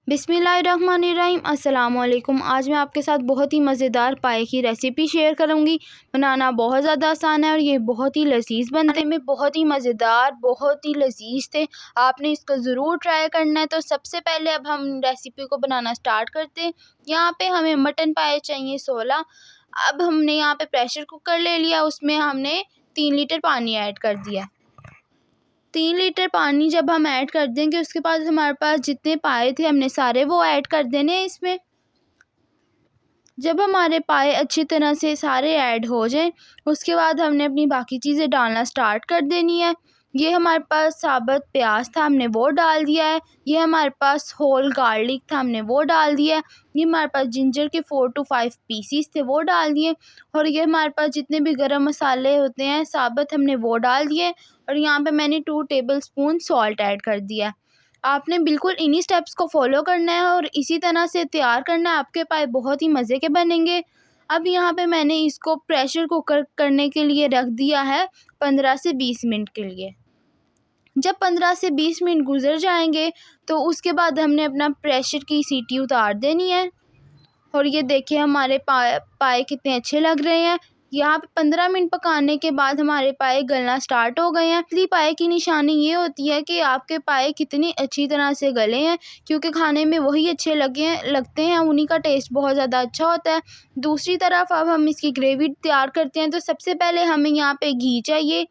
बिस्मिल्लाहिर्रहमानिर्रहीम। अस्सलामुअलैकुम। आज मैं आपके साथ बहुत ही मज़ेदार पाए की रेसिपी शेयर करूंगी। बनाना बहुत ज़्यादा आसान है और ये बहुत ही लजीज बनने में बहुत ही मज़ेदार, बहुत ही लजीज थे। आपने इसको ज़रूर ट्राई करना है। तो सबसे पहले अब हम रेसिपी को बनाना स्टार्ट करते हैं। यहाँ पे हमें मटन पाए चाहिए 16। अब हमने यहाँ पे प्रेशर कुकर ले लिया, उसमें हमने 3 लीटर पानी ऐड कर दिया। 3 लीटर पानी जब हम ऐड कर देंगे, उसके बाद हमारे पास जितने पाए थे हमने सारे वो ऐड कर देने हैं इसमें। जब हमारे पाए अच्छी तरह से सारे ऐड हो जाएं, उसके बाद हमने अपनी बाकी चीज़ें डालना स्टार्ट कर देनी है। ये हमारे पास साबुत प्याज था, हमने वो डाल दिया है। ये हमारे पास होल गार्लिक था, हमने वो डाल दिया है। ये हमारे पास जिंजर के 4 to 5 पीसीस थे, वो डाल दिए। और ये हमारे पास जितने भी गरम मसाले होते हैं साबुत, हमने वो डाल दिए। और यहाँ पे मैंने 2 टेबलस्पून सॉल्ट ऐड कर दिया। आपने बिल्कुल इन्हीं स्टेप्स को फॉलो करना है और इसी तरह से तैयार करना है। आपके पाए बहुत ही मज़े के बनेंगे। अब यहाँ पे मैंने इसको प्रेशर कुकर करने के लिए रख दिया है 15 से 20 मिनट के लिए। जब 15 से 20 मिनट गुजर जाएंगे तो उसके बाद हमने अपना प्रेशर की सीटी उतार देनी है। और ये देखिए हमारे पाए कितने अच्छे लग रहे हैं। यहाँ पे 15 मिनट पकाने के बाद हमारे पाए गलना स्टार्ट हो गए हैं। असली पाए की निशानी ये होती है कि आपके पाए कितनी अच्छी तरह से गले हैं, क्योंकि खाने में वही अच्छे लगते हैं, उन्हीं का टेस्ट बहुत ज़्यादा अच्छा होता है। दूसरी तरफ अब हम इसकी ग्रेवी तैयार करते हैं। तो सबसे पहले हमें यहाँ पे घी चाहिए।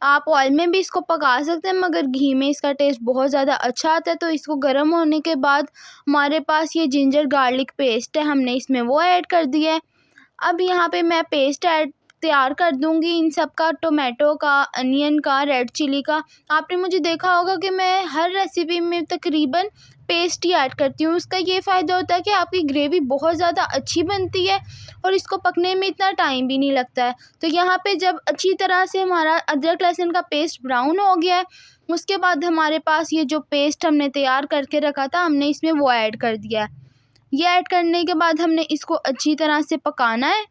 आप ऑयल में भी इसको पका सकते हैं, मगर घी में इसका टेस्ट बहुत ज़्यादा अच्छा आता है। तो इसको गर्म होने के बाद हमारे पास ये जिंजर गार्लिक पेस्ट है, हमने इसमें वो ऐड कर दिया है। अब यहाँ पे मैं पेस्ट तैयार कर दूंगी इन सब का, टोमेटो का, अनियन का, रेड चिली का। आपने मुझे देखा होगा कि मैं हर रेसिपी में तकरीबन पेस्ट ही ऐड करती हूँ। उसका ये फ़ायदा होता है कि आपकी ग्रेवी बहुत ज़्यादा अच्छी बनती है और इसको पकने में इतना टाइम भी नहीं लगता है। तो यहाँ पे जब अच्छी तरह से हमारा अदरक लहसुन का पेस्ट ब्राउन हो गया है, उसके बाद हमारे पास ये जो पेस्ट हमने तैयार करके रखा था, हमने इसमें वो ऐड कर दिया है। ये ऐड करने के बाद हमने इसको अच्छी तरह से पकाना है।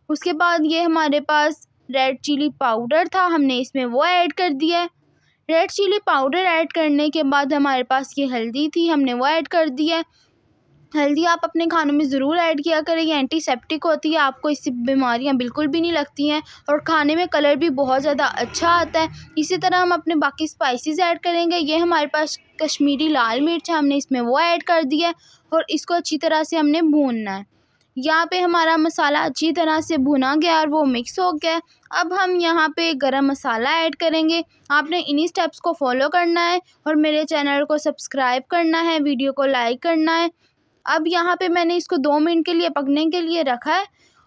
उसके बाद ये हमारे पास रेड चिली पाउडर था, हमने इसमें वो ऐड कर दिया है। रेड चिली पाउडर ऐड करने के बाद हमारे पास ये हल्दी थी, हमने वो ऐड कर दिया है। हल्दी आप अपने खानों में ज़रूर ऐड किया करें, ये एंटीसेप्टिक होती है, आपको इससे बीमारियां बिल्कुल भी नहीं लगती हैं और खाने में कलर भी बहुत ज़्यादा अच्छा आता है। इसी तरह हम अपने बाकी स्पाइसेस ऐड करेंगे। ये हमारे पास कश्मीरी लाल मिर्च है, हमने इसमें वो ऐड कर दिया है और इसको अच्छी तरह से हमने भूनना है। यहाँ पे हमारा मसाला अच्छी तरह से भुना गया और वो मिक्स हो गया। अब हम यहाँ पे गरम मसाला ऐड करेंगे। आपने इन्हीं स्टेप्स को फॉलो करना है और मेरे चैनल को सब्सक्राइब करना है, वीडियो को लाइक करना है। अब यहाँ पे मैंने इसको 2 मिनट के लिए पकने के लिए रखा है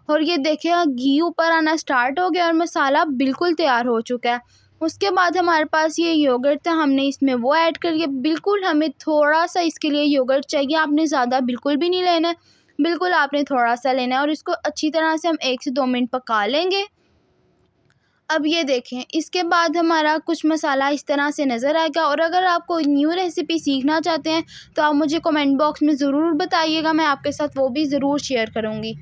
और ये देखिए घी ऊपर आना स्टार्ट हो गया और मसाला बिल्कुल तैयार हो चुका है। उसके बाद हमारे पास ये योगर्ट था, हमने इसमें वो ऐड कर लिया। बिल्कुल हमें थोड़ा सा इसके लिए योगर्ट चाहिए, आपने ज़्यादा बिल्कुल भी नहीं लेना है, बिल्कुल आपने थोड़ा सा लेना है। और इसको अच्छी तरह से हम 1 से 2 मिनट पका लेंगे। अब ये देखें, इसके बाद हमारा कुछ मसाला इस तरह से नज़र आएगा। और अगर आप कोई न्यू रेसिपी सीखना चाहते हैं तो आप मुझे कमेंट बॉक्स में ज़रूर बताइएगा, मैं आपके साथ वो भी ज़रूर शेयर करूँगी।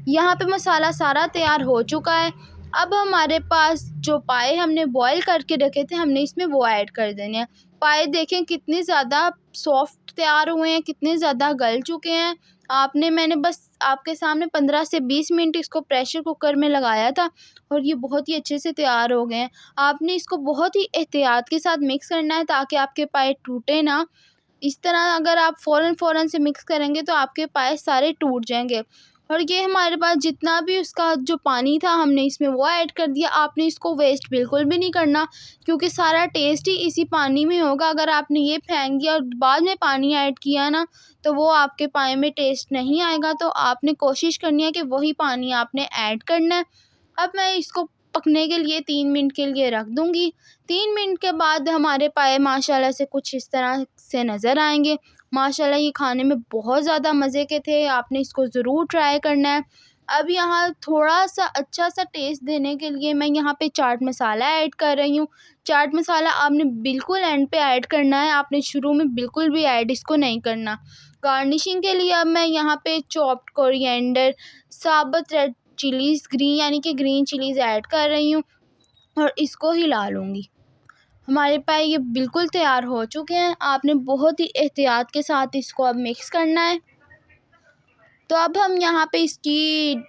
यहाँ पे मसाला सारा तैयार हो चुका है। अब हमारे पास जो पाए हमने बॉईल करके रखे थे, हमने इसमें वो ऐड कर देने हैं। पाए देखें कितने ज़्यादा सॉफ्ट तैयार हुए हैं, कितने ज़्यादा गल चुके हैं। मैंने बस आपके सामने 15 से 20 मिनट इसको प्रेशर कुकर में लगाया था और ये बहुत ही अच्छे से तैयार हो गए हैं। आपने इसको बहुत ही एहतियात के साथ मिक्स करना है ताकि आपके पाए टूटे ना। इस तरह अगर आप फ़ौरन से मिक्स करेंगे तो आपके पाए सारे टूट जाएंगे। और ये हमारे पास जितना भी उसका जो पानी था, हमने इसमें वो ऐड कर दिया। आपने इसको वेस्ट बिल्कुल भी नहीं करना, क्योंकि सारा टेस्ट ही इसी पानी में होगा। अगर आपने ये फेंक दिया और बाद में पानी ऐड किया ना, तो वो आपके पाए में टेस्ट नहीं आएगा। तो आपने कोशिश करनी है कि वही पानी आपने ऐड करना है। अब मैं इसको पकने के लिए 3 मिनट के लिए रख दूँगी। 3 मिनट के बाद हमारे पाए माशाल्लाह से कुछ इस तरह से नज़र आएँगे। माशाल्लाह ये खाने में बहुत ज़्यादा मज़े के थे, आपने इसको ज़रूर ट्राई करना है। अब यहाँ थोड़ा-सा अच्छा-सा टेस्ट देने के लिए मैं यहाँ पे चाट मसाला ऐड कर रही हूँ। चाट मसाला आपने बिल्कुल एंड पे ऐड करना है, आपने शुरू में बिल्कुल भी ऐड इसको नहीं करना। गार्निशिंग के लिए अब मैं यहाँ पे चॉप्ड कोरिएंडर, साबुत रेड चिलीज़, ग्रीन यानी कि ग्रीन चिलीज़ ऐड कर रही हूँ और इसको हिला लूँगी। हमारे पाए ये बिल्कुल तैयार हो चुके हैं। आपने बहुत ही एहतियात के साथ इसको अब मिक्स करना है। तो अब हम यहाँ पे इसकी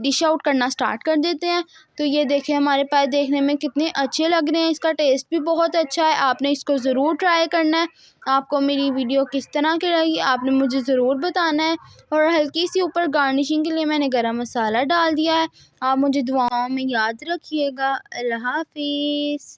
डिश आउट करना स्टार्ट कर देते हैं। तो ये देखें हमारे पाए देखने में कितने अच्छे लग रहे हैं, इसका टेस्ट भी बहुत अच्छा है। आपने इसको ज़रूर ट्राई करना है। आपको मेरी वीडियो किस तरह की लगी आपने मुझे ज़रूर बताना है। और हल्की सी ऊपर गार्निशिंग के लिए मैंने गरम मसाला डाल दिया है। आप मुझे दुआओं में याद रखिएगा। अल्लाह हाफिज़।